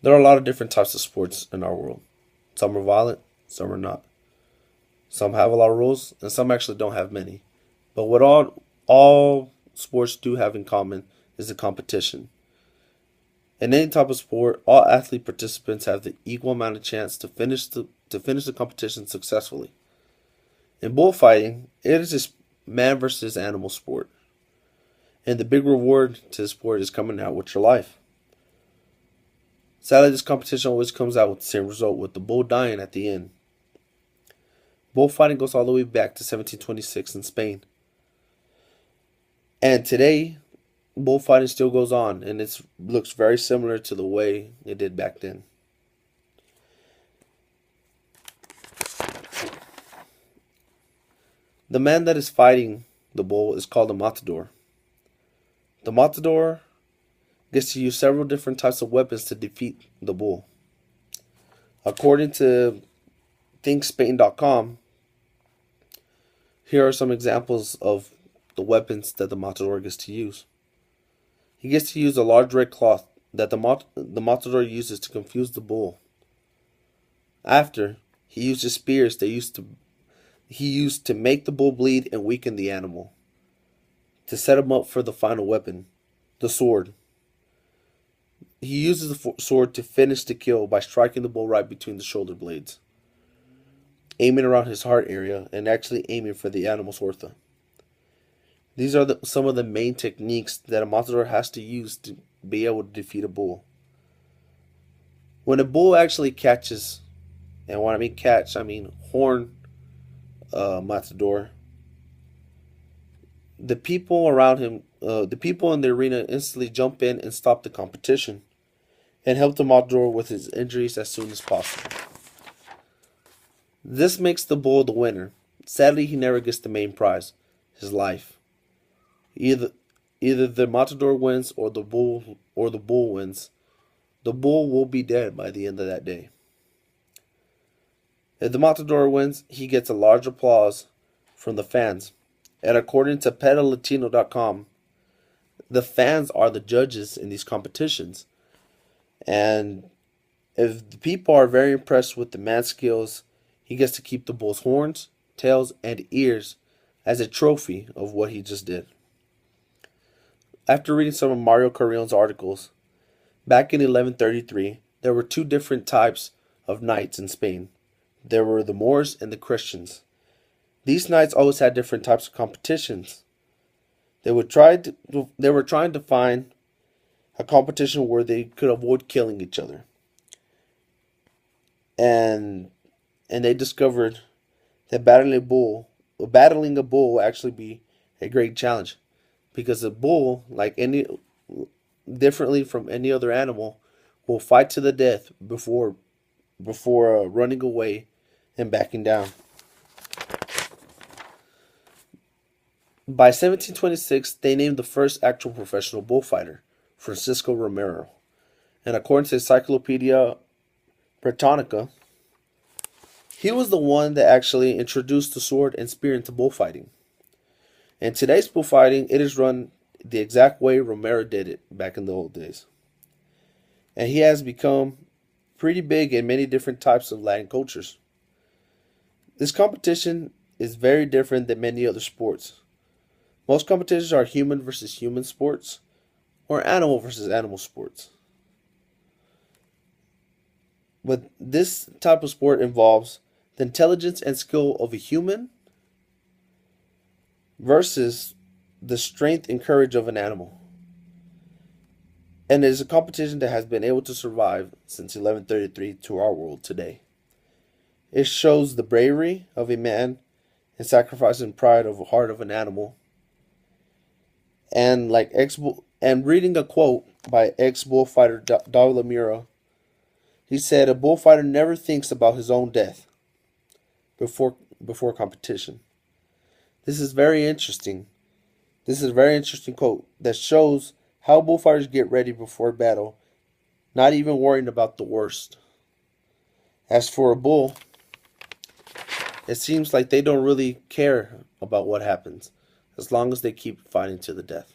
There are a lot of different types of sports in our world. Some are violent, some are not. Some have a lot of rules, and some actually don't have many. But what all sports do have in common is the competition. In any type of sport, all athlete participants have the equal amount of chance to finish the competition successfully. In bullfighting, it is a man versus animal sport, and the big reward to the sport is coming out with your life. Sadly, this competition always comes out with the same result, with the bull dying at the end. Bullfighting goes all the way back to 1726 in Spain, and today bullfighting still goes on, and it looks very similar to the way it did back then. The man that is fighting the bull is called a matador. The matador gets to use several different types of weapons to defeat the bull. According to thinkspain.com, here are some examples of the weapons that the matador gets to use. He gets to use a large red cloth that the matador uses to confuse the bull. After, he uses spears he used to make the bull bleed and weaken the animal, to set him up for the final weapon, the sword. He uses the sword to finish the kill by striking the bull right between the shoulder blades, aiming around his heart area and actually aiming for the animal's ortha. These are some of the main techniques that a matador has to use to be able to defeat a bull. When a bull actually catches, and when I mean catch, I mean horn matador, the people around him, the people in the arena instantly jump in and stop the competition and help the matador with his injuries as soon as possible. This makes the bull the winner. Sadly, he never gets the main prize, his life. Either the matador wins or the bull wins. The bull will be dead by the end of that day. If the matador wins, he gets a large applause from the fans. And according to petalatino.com, the fans are the judges in these competitions. And if the people are very impressed with the man's skills, he gets to keep the bull's horns, tails, and ears as a trophy of what he just did. After reading some of Mario Carrion's articles, back in 1133, there were two different types of knights in Spain. There were the Moors and the Christians. These knights always had different types of competitions. They were trying to find a competition where they could avoid killing each other. And they discovered that battling a bull will actually be a great challenge, because a bull, differently from any other animal, will fight to the death before running away and backing down. By 1726, they named the first actual professional bullfighter, Francisco Romero. And according to Encyclopedia Britannica, he was the one that actually introduced the sword and spear into bullfighting. In today's bullfighting, it is run the exact way Romero did it back in the old days. And he has become pretty big in many different types of Latin cultures. This competition is very different than many other sports. Most competitions are human versus human sports, or animal versus animal sports. But this type of sport involves the intelligence and skill of a human versus the strength and courage of an animal. And it is a competition that has been able to survive since 1133 to our world today. It shows the bravery of a man and sacrificing pride of the heart of an animal. And reading a quote by ex-bullfighter Lamira, he said, "A bullfighter never thinks about his own death before competition." This is very interesting. This is a very interesting quote that shows how bullfighters get ready before battle, not even worrying about the worst. As for a bull, it seems like they don't really care about what happens, as long as they keep fighting to the death.